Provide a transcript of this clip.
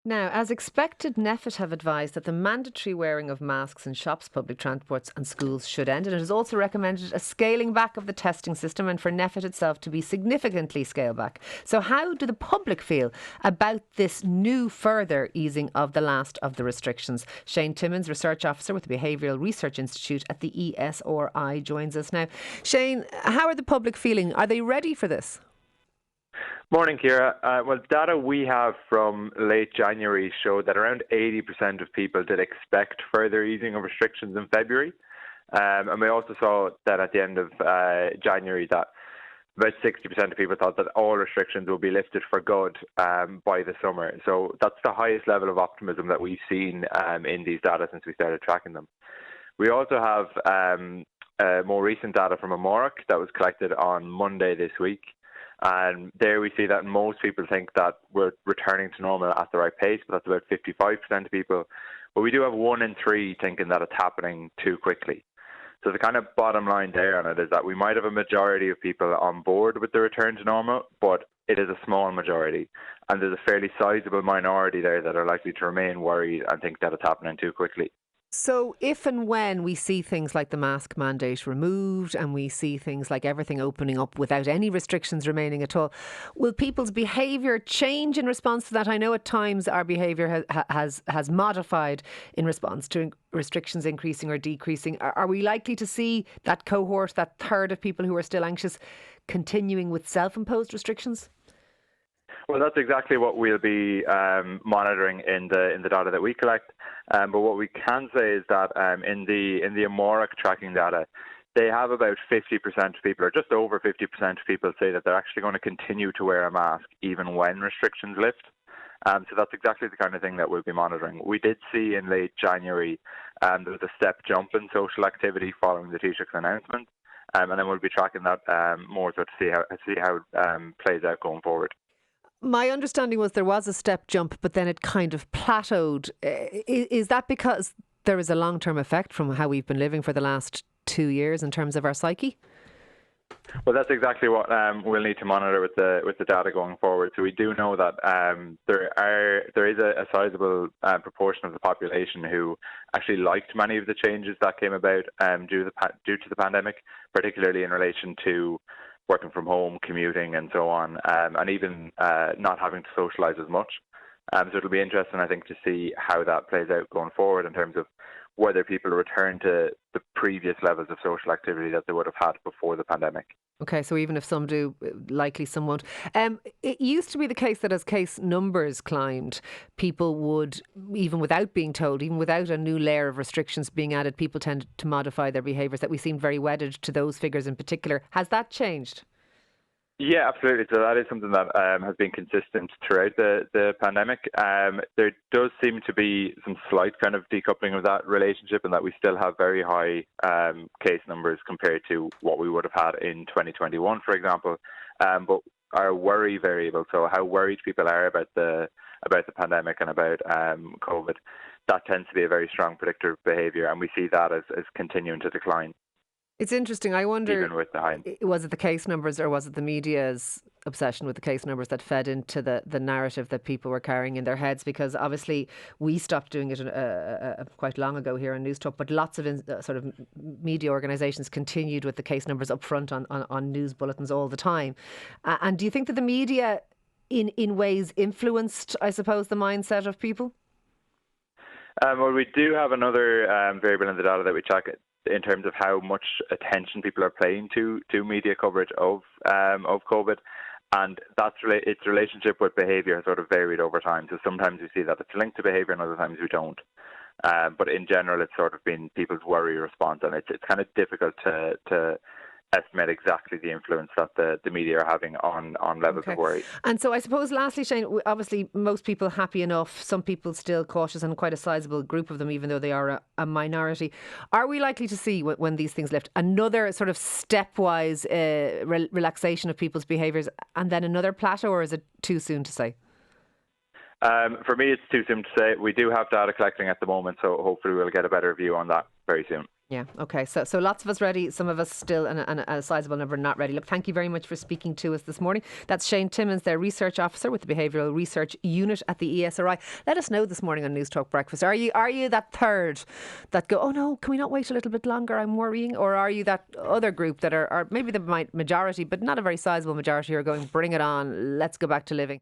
Now, as expected, NPHET have advised that the mandatory wearing of masks in shops, public transports and schools should end. And it has also recommended a scaling back of the testing system and for NPHET itself to be significantly scaled back. So how do the public feel about this new further easing of the last of the restrictions? Shane Timmons, Research Officer with the Behavioural Research Institute at the ESRI, joins us now. Shane, how are the public feeling? Are they ready for this? Morning, Ciara. Well, data we have from late January showed that around 80% of people did expect further easing of restrictions in February. And we also saw that at the end of January that about 60% of people thought that all restrictions will be lifted for good by the summer. So that's the highest level of optimism that we've seen in these data since we started tracking them. We also have more recent data from Amoric that was collected on Monday this week. And there we see that most people think that we're returning to normal at the right pace, but that's about 55% of people. But we do have 1 in 3 thinking that it's happening too quickly. So the kind of bottom line there on it is that we might have a majority of people on board with the return to normal, but it is a small majority. And there's a fairly sizable minority there that are likely to remain worried and think that it's happening too quickly. So if and when we see things like the mask mandate removed and we see things like everything opening up without any restrictions remaining at all, will people's behaviour change in response to that? I know at times our behaviour has modified in response to restrictions increasing or decreasing. Are we likely to see that cohort, that third of people who are still anxious, continuing with self-imposed restrictions? Well, that's exactly what we'll be monitoring in the data that we collect. But what we can say is that in the Amoric tracking data, they have about 50% of people, or just over 50% of people, say that they're actually going to continue to wear a mask even when restrictions lift. So that's exactly the kind of thing that we'll be monitoring. We did see in late January there was a step jump in social activity following the Taoiseach's announcement, and then we'll be tracking that more so to see how it plays out going forward. My understanding was there was a step jump, but then it kind of plateaued. Is that because there is a long-term effect from how we've been living for the last 2 years in terms of our psyche? Well, that's exactly what we'll need to monitor with the data going forward. So we do know that there is a sizable proportion of the population who actually liked many of the changes that came about due to the pandemic, particularly in relation to working from home, commuting and so on, and even not having to socialise as much. So it'll be interesting, I think, to see how that plays out going forward in terms of whether people return to the previous levels of social activity that they would have had before the pandemic. Okay, so even if some do, likely some won't. It used to be the case that as case numbers climbed, people would, even without being told, even without a new layer of restrictions being added, people tended to modify their behaviours, that we seemed very wedded to those figures in particular. Has that changed? Yeah, absolutely. So that is something that has been consistent throughout the pandemic. There does seem to be some slight kind of decoupling of that relationship, and that we still have very high case numbers compared to what we would have had in 2021, for example. But our worry variable, so how worried people are about the pandemic and about COVID, that tends to be a very strong predictor of behaviour, and we see that as continuing to decline. It's interesting. I wonder, even with the high. Was it the case numbers or was it the media's obsession with the case numbers that fed into the narrative that people were carrying in their heads? Because obviously we stopped doing it quite long ago here on Newstalk, but lots of sort of media organisations continued with the case numbers up front on news bulletins all the time. And do you think that the media in ways influenced, I suppose, the mindset of people? Well, we do have another variable in the data that we track in terms of how much attention people are paying to media coverage of COVID, and its relationship with behaviour has sort of varied over time. So sometimes we see that it's linked to behaviour, and other times we don't. But in general, it's sort of been people's worry response, and it's kind of difficult to estimate exactly the influence that the media are having on levels of worry. And so I suppose lastly, Shane, obviously most people happy enough, some people still cautious, and quite a sizable group of them, even though they are a minority. Are we likely to see, when these things lift, another sort of stepwise relaxation of people's behaviours and then another plateau, or is it too soon to say? For me, it's too soon to say. We do have data collecting at the moment, so hopefully we'll get a better view on that very soon. Yeah, okay. So lots of us ready, some of us still, and a sizable number not ready. Look, thank you very much for speaking to us this morning. That's Shane Timmons, their Research Officer with the Behavioural Research Unit at the ESRI. Let us know this morning on Newstalk Breakfast. Are you that third that go, oh no, can we not wait a little bit longer? I'm worrying. Or are you that other group that are maybe the majority, but not a very sizable majority, who are going, bring it on, let's go back to living?